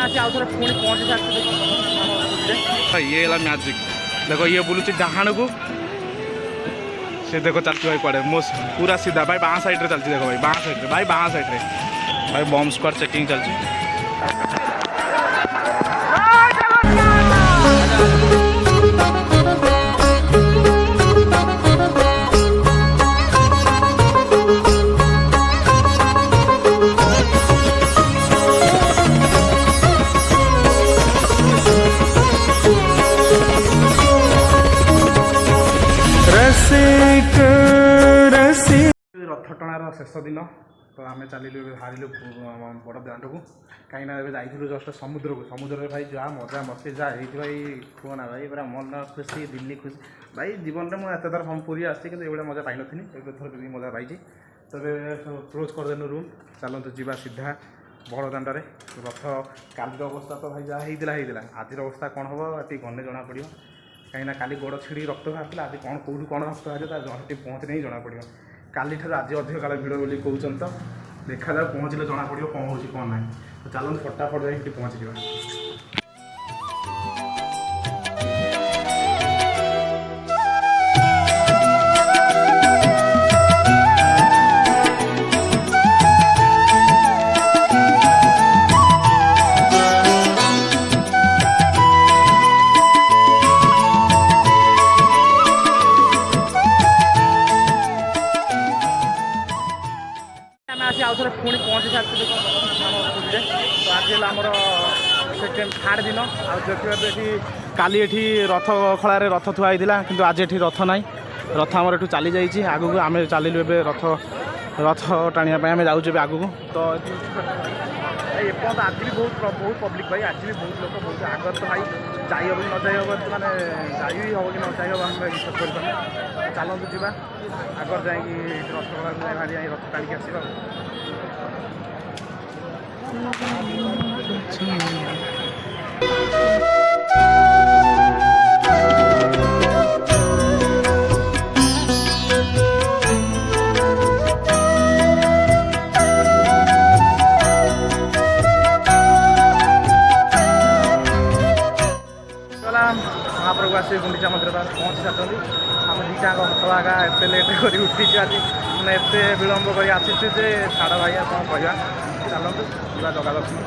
आसी आउ थे पुणी पहुँची सारी ये है मैजिक देखो ये बुलूची डाहाण को से देखो चलती भाई कड़े मो पूरा सीधा भाई बाँ साइड चलती देखो भाई बाँ साइड भाई बाँ साइड भाई बम स्क्वाड चेकिंग चलती रथ टणार शेष दिन तो आम चलू बाहर बड़ दांड को कहीं जाइलु जस्ट समुद्र को समुद्र में भाई जा मजा मस्ती जा भाई कहना भाई पूरा मन खुशी दिल्ली खुशी भाई जीवन में मुझे एत थर पुरी आसी कि मजा पाई नी थर मजा पाई तब क्लोज करदेलु रूम चलते जा सीधा बड़ दांडे रथ काली अवस्था तो भाई जहाँ होता आज अवस्था कौन हम ये गने जना पड़ो कहीं काली गोड़ छिड़ी रक्त बाहर आज कौन कौटू कौन रक्त बाहर पहुँचने ही जना पड़ो काली ठार आज अधिक काल भिड़ बोली कहते तो देखा जाए पहुँचले जना पड़ो कौन हो कौन ना तो चलते फटाफट जाए पहुँची जावा आउ थे पुणी पहुँची सारी तो आज है आमर सेकेंड थार्ड दिन आखिए काली एठी रथ खलारे रथ थुआ होता कि आज एठी रथ ना रथ आमर एठू चली जाइए आगू आम चलू ए रथ रथ टाणिया आम जाऊे आगू तो एपर्त आज भी बहुत पब्लिक भाई आज भी बहुत लोग बहुत आगर तो भाई जाई हम न जाई हम माने जाई हम कि न जाई हम आम विश्वास कर चलतु जा आगर जा रथ बाहरी जा रथ टाणी आसवा महाप्रभु आस गुंडीचा मंदिर पहुँची सारी आम दीटा हतभागा एत लेट कर उठी आज मैंने एत विलम्ब कर आसीचु जे छाड़ भाई कौन कह चलतु पूरा जगह दर्शन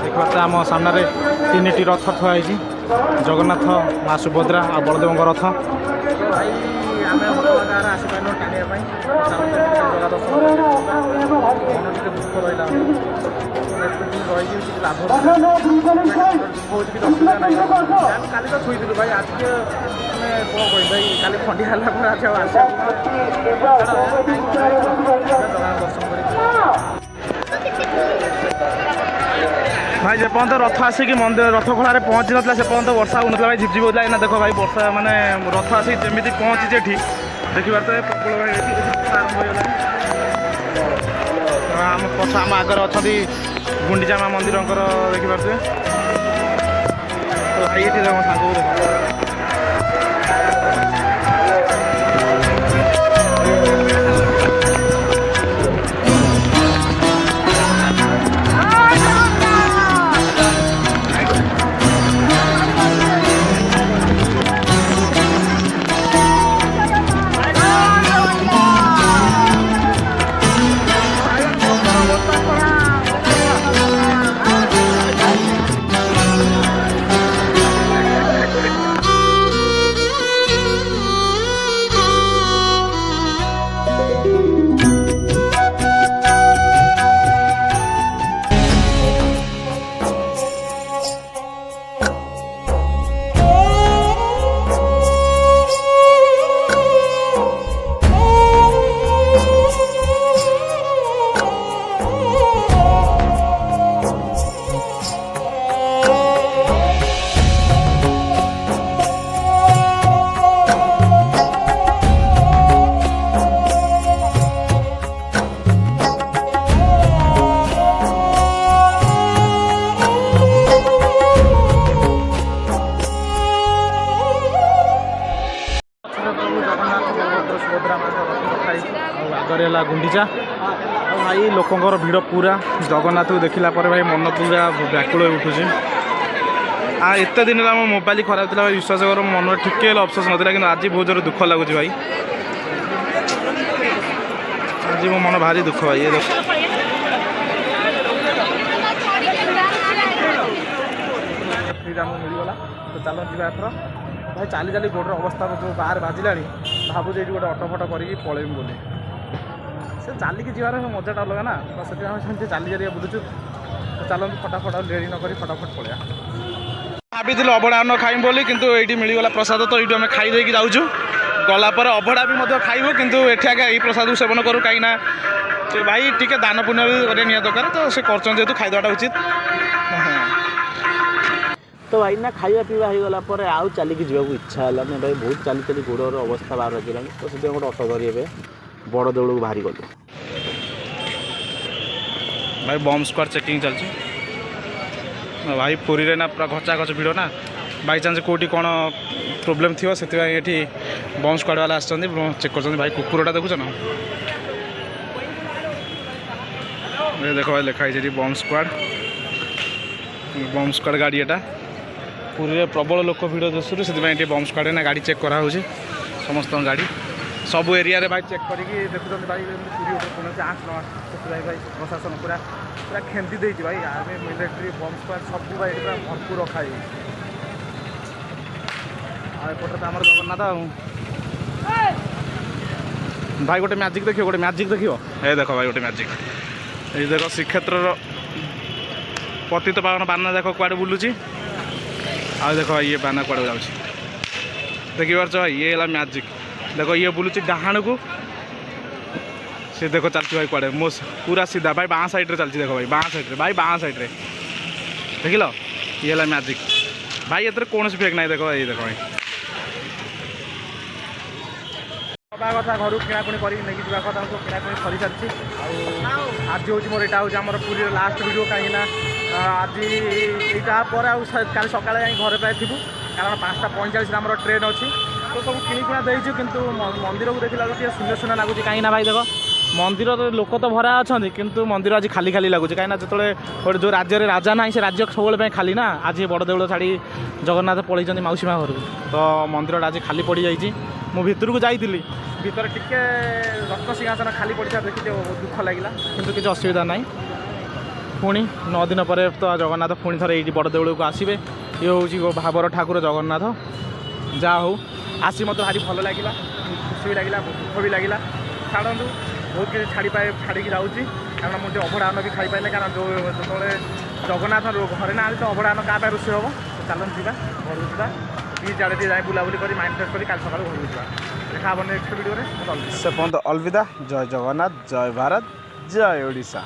देखते आम सामने तीन रथ थुआई जगन्नाथ माँ सुभद्रा आ बलदेव रथ भाई आम हतभागा आसपार टाणिया जगह दर्शन मन टे दुख रहा रही लाभ काली तो छुईलु भाई आज के कौन कह भाई काली खंडिया है आज दर्शन कर भाई जेपर्यंत रथ आसिक मंदिर रथ खोल पहुँची ना से पर्यंत वर्षा हो भाई झिपझिप होता है देख भाई वर्षा माने रथ आसिक जमी पहुँची एठी देखिए तो प्रबल भाई आरंभ हो आम पछ आम आगे अच्छा गुंडीचा माँ मंदिर देखिपे तो भाई ये सांग सुभद्रा माँ रखाई आगे है गुंडीचा भाई लोकंर भिड़ पूरा जगन्नाथ को देखला भाई मन पूरा व्याकुल उठुची एत दिन मो मोबाइल खराब था भाई विश्वास कर मन टिके अफसोस नाला कि आज बहुत जोर दुख लगुच भाई आज मो मन भारी दुख भाई ये फ्रीडम मिलगला तो चलो जीवा एथर भाई चाली चाली गोटर अवस्था जो बाहर बाजिला भावुँ ये गोटे अटो फटो करी पलैबी बोली से चालिकी जीवार मजाटा अलग ना तो से चाली चाली बुलूचु तो चलते फटाफट रेडी नक फटाफट पलैया भाभी अभड़ा अन्न खाइम बोली किंतु ये मिलगला प्रसाद तो ये आम खाई देकी जाऊँ गलापर अभड़ा भी खाइबू किंतु एठी आगे यही प्रसाद को सेवन करूँ कहीं भाई टिके दान पुण्य भी करें दरकार तो से कर जेहतु खाईदेटा उचित तो भाई ना खाଇବା ପିଇବା ହେଇଗଲା ପରେ ଆଉ ଚାଲିକି ଯିବାକୁ ଇଚ୍ଛା ହେଲାନି ଭାଇ ବହୁତ ଚାଲି ଚାଲି ଗୋଡ଼ର ଅବସ୍ଥା ବାହାର ହେଇଗଲାଣି ତ ସେଥିପାଇଁ ଗୋଟେ ଅଟୋ ଧରି ଏବେ ବଡ଼ ଦେଉଳକୁ ବାହାରି ଗଲୁ भाई बम स्क्वाड चेकिंग चलती भाई पुरी रे ना पूरा घचा घच भिड़ ना बाई चान्स कौटी कौन प्रोब्लेम थी से ये बम स्क्वाड वाला आस चेक कर भाई कुकुरटा देखुच ना देख भाई लिखाई बम स्क्वाड गाड़ी एटा पुरी रे प्रबल लोक भिड़ दृश्य से बम स्क्वाड ना गाड़ी चेक करा समस्त गाड़ी सब एरिया रे भाई चेक करके देखुं भाई पुरी कौन आँच न भाई प्रशासन पूरा पूरा खेंदी देती भाई आर्मी मिलिट्री बम स्क्वाड सब भाई पूरा भरपूर रखा एपटे तो आम जगन्नाथ भाई गोटे मैजिक देखियो गोटे मैजिक देखियो ए देख भाई गोटे मैजिक ये देख श्रीक्षेत्र पतित पावन बाना देख कुआडे बुलूची आ देख ये बाना कुआडे जाऊँ देखिपार भाई ये है मैजिक देख ये बुलूची डाहाण को से देख चलती भाई कुआडे मो पूरा सीधा भाई बाँ साइड्रे चलती देख भाई बाँ साइड्रे भाई बाँ साइड्रे देख लो ये है मैजिक भाई ये कौन फेक ना देख ये देख भाई कथा घर किणाकुणी कर कथा किणाकुणी कर सारी आज हूँ मोर यहाँ हूँ आम पूरी लास्ट वीडियो कहीं आज यहाँ कल सका घर प्राय थी कारण 5:45 आम ट्रेन अच्छी तो सब किणुना देचु किंतु मंदिर को देखला शून्य शून्य लगुच कहीं भाई देख मंदिर तो लोक तो भरा अच्छा किंतु मंदिर आज खाली खाली लगुच कहीं जो जो राज्य राजा ना से राज्य सब खाली ना आज बड़ देउल छाड़ी जगन्नाथ पलैं मौसी माँ घर तो मंदिर आज खाली पड़ जाइए मु भितर को जाइली भितर टिके रत्न सिंहासन खाली पड़ा देखी दुख लगे किंतु किसी असुविधा ना पुणी 9 दिन पर तो जगन्नाथ पुणी थे ये बड़ देउल को आसवे ये हूँ भावर ठाकुर जगन्नाथ जहाँ हो आसी मत भारी भल लगे खुशी भी लगे दुख भी लगे छाड़ू बहुत किसी छाड़ी जाऊँगी कारण मुझे अभड़ा अन्न भी खाई पारे कारण जो जगन्नाथ घरे ना तो अभड़ा अन्न क्या रोषे हम चलते जावा घर को जा बीच आड़े जाए बुलाबुली कर माइंड फ्रेश कर सका घर को जा देखा नेक्स्ट वीडियो से अलविदा जय जगन्नाथ जय भारत जय ओडिशा।